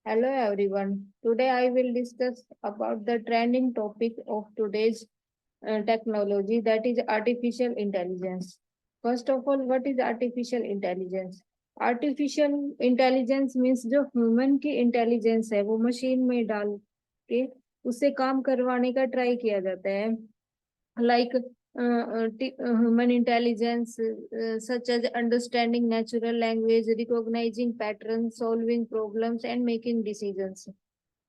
Hello everyone. Today I will discuss about the trending topic of today's technology, that is artificial intelligence. First of all, what is artificial intelligence? Artificial intelligence means जो human की intelligence है वो machine में डाल के उससे काम करवाने का ट्राई किया जाता है, like human intelligence, such as understanding natural language, recognizing patterns, solving problems and making decisions.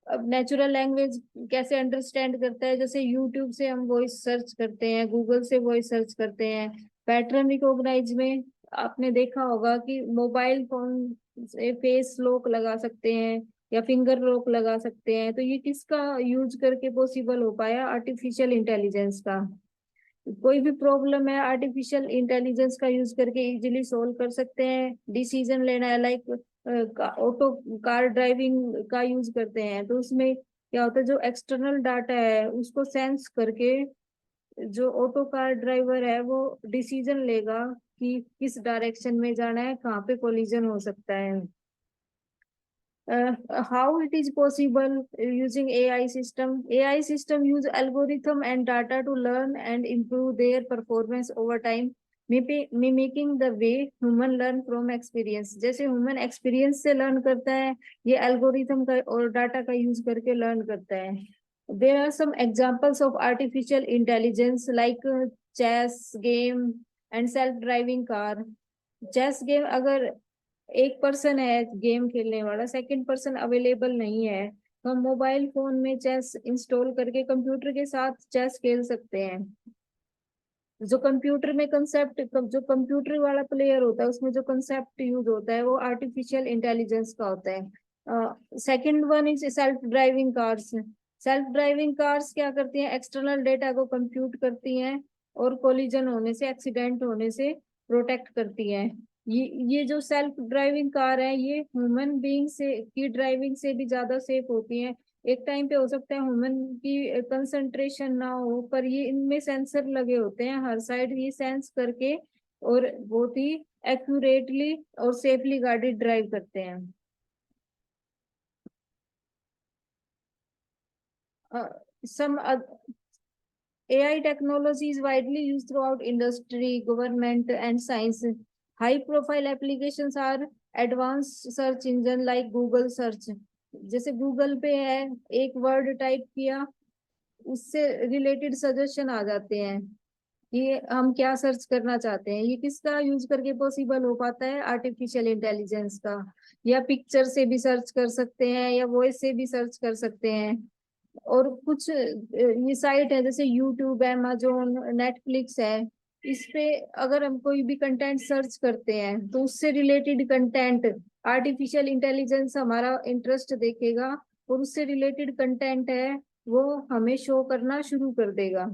अब नेचुरल लैंग्वेज कैसे अंडरस्टैंड करता है? जैसे यूट्यूब से हम वॉइस सर्च करते हैं, गूगल से वॉइस सर्च करते हैं। पैटर्न रिकॉग्नाइज में आपने देखा होगा कि मोबाइल फोन से फेस लॉक लगा सकते हैं या फिंगर लॉक लगा सकते हैं। तो ये किसका यूज करके पॉसिबल हो पाया? आर्टिफिशियल इंटेलिजेंस का। कोई भी प्रॉब्लम है आर्टिफिशियल इंटेलिजेंस का यूज करके इजीली सोल्व कर सकते हैं। डिसीजन लेना है, लाइक ऑटो कार ड्राइविंग का यूज करते हैं तो उसमें क्या होता है, जो एक्सटर्नल डाटा है उसको सेंस करके जो ऑटो कार ड्राइवर है वो डिसीजन लेगा कि किस डायरेक्शन में जाना है, कहाँ पे कोलिजन हो सकता है। How it is possible using AI system? AI system use algorithm and data to learn and improve their performance over time, mimicking the way human learn from experience. जैसे human experience से learn करता है, ये algorithm का और data का use करके learn करता है. There are some examples of artificial intelligence like chess game and self-driving car. Chess game, अगर एक पर्सन है गेम खेलने वाला, सेकंड पर्सन अवेलेबल नहीं है, तो हम मोबाइल फोन में चेस इंस्टॉल करके कंप्यूटर के साथ चेस खेल सकते हैं। जो कंप्यूटर में कंसेप्ट, जो कंप्यूटर वाला प्लेयर होता है उसमें जो कंसेप्ट यूज होता है वो आर्टिफिशियल इंटेलिजेंस का होता है। Second one is self driving cars. Self driving cars क्या करती हैं? एक्सटर्नल डेटा को कंप्यूट करती हैं और कोलिजन होने से, एक्सीडेंट होने से प्रोटेक्ट करती हैं। ये जो सेल्फ ड्राइविंग कार है ये ह्यूमन बीइंग से की ड्राइविंग से भी ज्यादा सेफ होती हैं। एक टाइम पे हो सकता है ह्यूमन की कंसंट्रेशन ना हो, पर ये इनमें सेंसर लगे होते हैं हर साइड, ये सेंस करके और बहुत ही एक्यूरेटली और सेफली गाड़ी ड्राइव करते हैं। Some AI technology is widely used throughout industry, government, and science. High-profile applications are advanced search engine like Google search. जैसे गूगल पे है, एक वर्ड टाइप किया उससे रिलेटेड सजेशन आ जाते हैं। ये हम क्या सर्च करना चाहते हैं, ये किसका यूज करके पॉसिबल हो पाता है? आर्टिफिशियल इंटेलिजेंस का। या पिक्चर से भी सर्च कर सकते हैं या वॉइस से भी सर्च कर सकते हैं। और कुछ ये साइट है जैसे यूट्यूब, amazon, नेटफ्लिक्स है, इस पे अगर हम कोई भी कंटेंट सर्च करते हैं तो उससे रिलेटेड कंटेंट आर्टिफिशियल इंटेलिजेंस हमारा इंटरेस्ट देखेगा और उससे रिलेटेड कंटेंट है वो हमें शो करना शुरू कर देगा।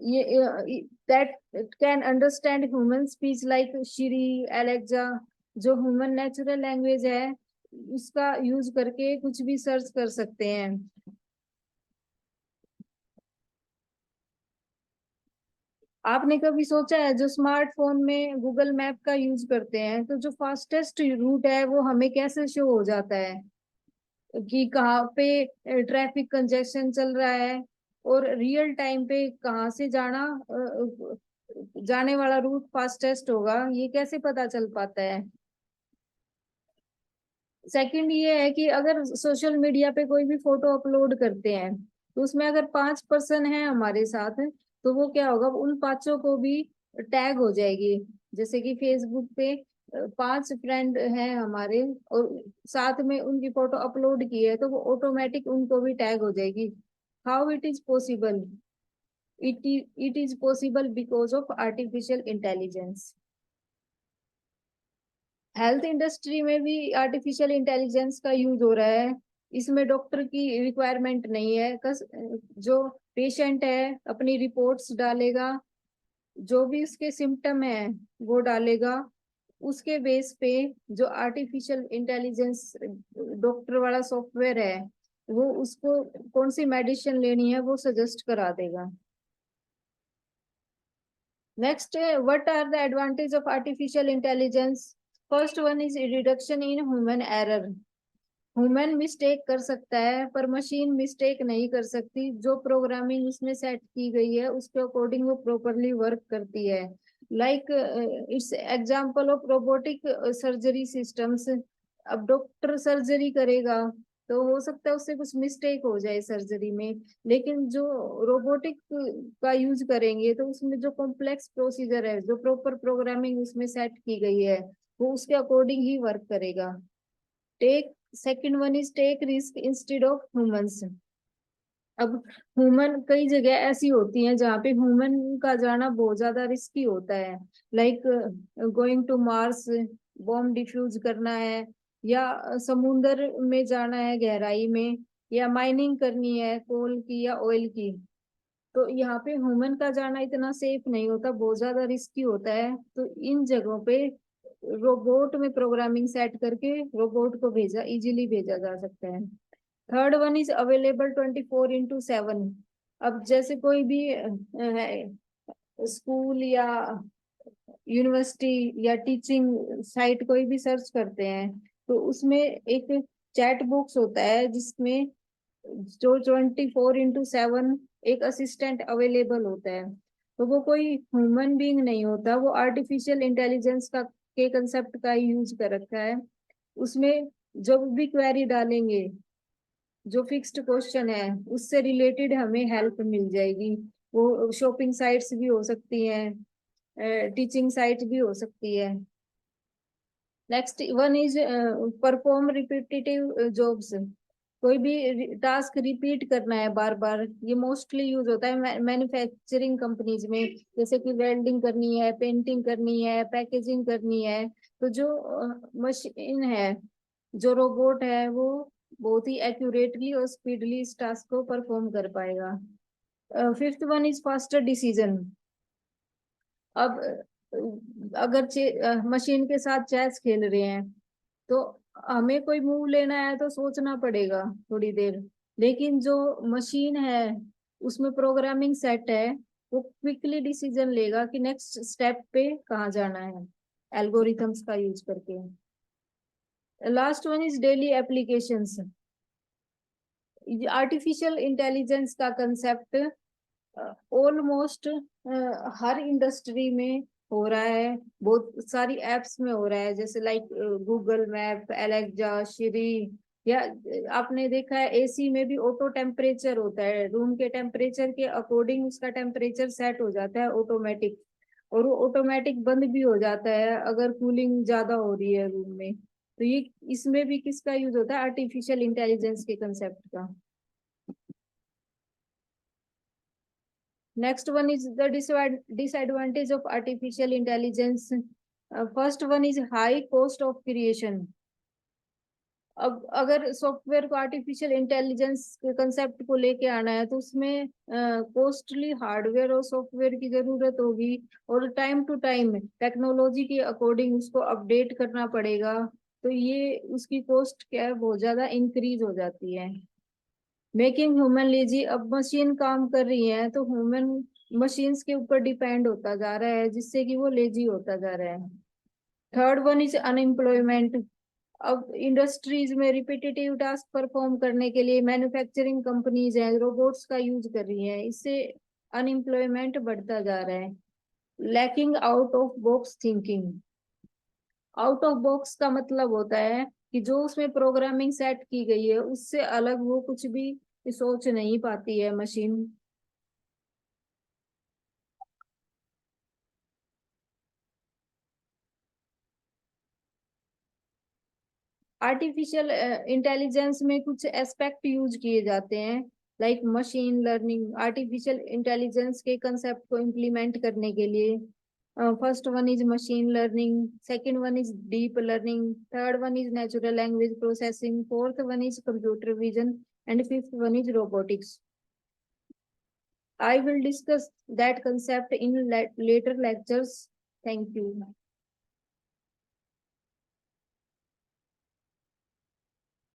ये that can understand human speech like Shri, Alexa. जो ह्यूमन नेचुरल लैंग्वेज है उसका यूज करके कुछ भी सर्च कर सकते हैं। आपने कभी सोचा है जो स्मार्टफोन में गूगल मैप का यूज करते हैं तो जो फास्टेस्ट रूट है वो हमें कैसे शो हो जाता है कि कहाँ पे ट्रैफिक कंजेशन चल रहा है और रियल टाइम पे कहाँ से जाने वाला रूट फास्टेस्ट होगा, ये कैसे पता चल पाता है? सेकंड ये है कि अगर सोशल मीडिया पे कोई भी फोटो अपलोड करते हैं तो उसमें अगर 5 पर्सन है हमारे साथ तो वो क्या होगा, उन पांचों को भी टैग हो जाएगी। जैसे कि फेसबुक पे 5 फ्रेंड हैं हमारे और साथ में उनकी फोटो अपलोड की है तो वो ऑटोमेटिक उनको भी टैग हो जाएगी। How it is possible? It is possible because of artificial intelligence. Health industry में भी आर्टिफिशियल इंटेलिजेंस का यूज हो रहा है। इसमें डॉक्टर की रिक्वायरमेंट नहीं है, जो पेशेंट है अपनी रिपोर्ट्स डालेगा, जो भी उसके सिम्टम है वो डालेगा, उसके बेस पे जो आर्टिफिशियल इंटेलिजेंस डॉक्टर वाला सॉफ्टवेयर है वो उसको कौन सी मेडिसिन लेनी है वो सजेस्ट करा देगा। Next, what are the advantages of artificial intelligence? First one is reduction in human error. Human mistake कर सकता है पर मशीन मिस्टेक नहीं कर सकती। जो प्रोग्रामिंग उसमें सेट की गई है उसके अकॉर्डिंग वो प्रॉपरली वर्क करती है। Like it's example of robotic surgery systems. अब डॉक्टर सर्जरी करेगा तो हो सकता है उससे कुछ मिस्टेक हो जाए सर्जरी में, लेकिन जो रोबोटिक का यूज करेंगे तो उसमें जो कॉम्प्लेक्स प्रोसीजर है, जो प्रॉपर प्रोग्रामिंग उसमें सेट की गई है, वो उसके अकॉर्डिंग ही वर्क करेगा। Take second one is take risk instead of humans. अब ह्यूमन कई जगह ऐसी होती हैं जहाँ पे ह्यूमन का जाना बहुत ज्यादा रिस्की होता है। Like going to Mars, bomb defuse करना है, या समुंदर में जाना है गहराई में, या माइनिंग करनी है कोल की या ऑयल की। तो यहाँ पे ह्यूमन का जाना इतना सेफ नहीं होता, बहुत ज्यादा रिस्की होता है। तो इन जगहों पे रोबोट में प्रोग्रामिंग सेट करके रोबोट को इजीली भेजा जा सकता है। Third one is available 24/7। अब जैसे कोई भी स्कूल या यूनिवर्सिटी या टीचिंग साइट कोई भी सर्च करते हैं तो उसमें एक चैट बॉक्स होता है जिसमें जो 24/7 एक असिस्टेंट अवेलेबल होता है। तो वो कोई ह्यूमन बीइंग नहीं होता, वो आर्टिफिशियल इंटेलिजेंस का के कंसेप्ट का यूज कर रखा है। उसमें जब भी क्वेरी डालेंगे, जो फिक्स्ड क्वेश्चन है उससे रिलेटेड हमें हेल्प मिल जाएगी। वो शॉपिंग साइट्स भी हो सकती हैं, टीचिंग साइट भी हो सकती है। Next one is perform repetitive jobs. कोई भी टास्क रिपीट करना है बार बार, ये मोस्टली यूज होता है मैन्युफैक्चरिंग कंपनीज में। जैसे कि वेल्डिंग करनी है, पेंटिंग करनी है, पैकेजिंग करनी है। तो जो मशीन है, जो रोबोट है, वो बहुत ही एक्यूरेटली और स्पीडली इस टास्क को परफॉर्म कर पाएगा। Fifth one is faster decision. अब अगर मशीन के साथ चेस खेल रहे हैं तो हमें कोई मूव लेना है तो सोचना पड़ेगा थोड़ी देर, लेकिन जो मशीन है उसमें प्रोग्रामिंग सेट है, वो क्विकली डिसीजन लेगा कि नेक्स्ट स्टेप पे कहाँ जाना है, एल्गोरिथम्स का यूज करके। Last one is daily applications. Artificial intelligence का कंसेप्ट ऑलमोस्ट हर इंडस्ट्री में हो रहा है, बहुत सारी एप्स में हो रहा है, जैसे like Google map, Alexa, Shri, या आपने देखा है एसी में भी ऑटो टेम्परेचर होता है, रूम के टेम्परेचर के अकॉर्डिंग उसका टेम्परेचर सेट हो जाता है ऑटोमेटिक, और वो ऑटोमेटिक बंद भी हो जाता है अगर कूलिंग ज्यादा हो रही है रूम में। तो ये इसमें भी किसका यूज होता है, आर्टिफिशियल इंटेलिजेंस के कंसेप्ट का। Next one is the disadvantage of artificial intelligence. First one is high cost of creation. अब अगर सॉफ्टवेयर को आर्टिफिशियल इंटेलिजेंस के कंसेप्ट को लेके आना है तो उसमें कॉस्टली हार्डवेयर और सॉफ्टवेयर की जरूरत होगी, और टाइम टू टाइम टेक्नोलॉजी के अकॉर्डिंग उसको अपडेट करना पड़ेगा। तो ये उसकी कॉस्ट क्या है, बहुत ज्यादा इंक्रीज हो जाती है। Making human lazy. अब मशीन काम कर रही है तो ह्यूमन मशीन्स के ऊपर डिपेंड होता जा रहा है, जिससे कि वो लेजी होता जा रहा है। Third one is unemployment. अब इंडस्ट्रीज में रिपीटेटिव टास्क परफॉर्म करने के लिए मैन्युफैक्चरिंग कंपनीज हैं, रोबोट्स का यूज कर रही हैं, इससे अनएम्प्लॉयमेंट बढ़ता जा रहा है। Lacking out of box thinking. Out of box का मतलब होता है कि जो उसमें प्रोग्रामिंग सेट की गई है उससे अलग वो कुछ भी सोच नहीं पाती है मशीन। आर्टिफिशियल इंटेलिजेंस में कुछ एस्पेक्ट यूज किए जाते हैं, like machine learning. Artificial intelligence के कंसेप्ट को इम्प्लीमेंट करने के लिए first one is machine learning, second one is deep learning, third one is natural language processing, fourth one is computer vision, and fifth one is robotics. I will discuss that concept in later lectures. Thank you.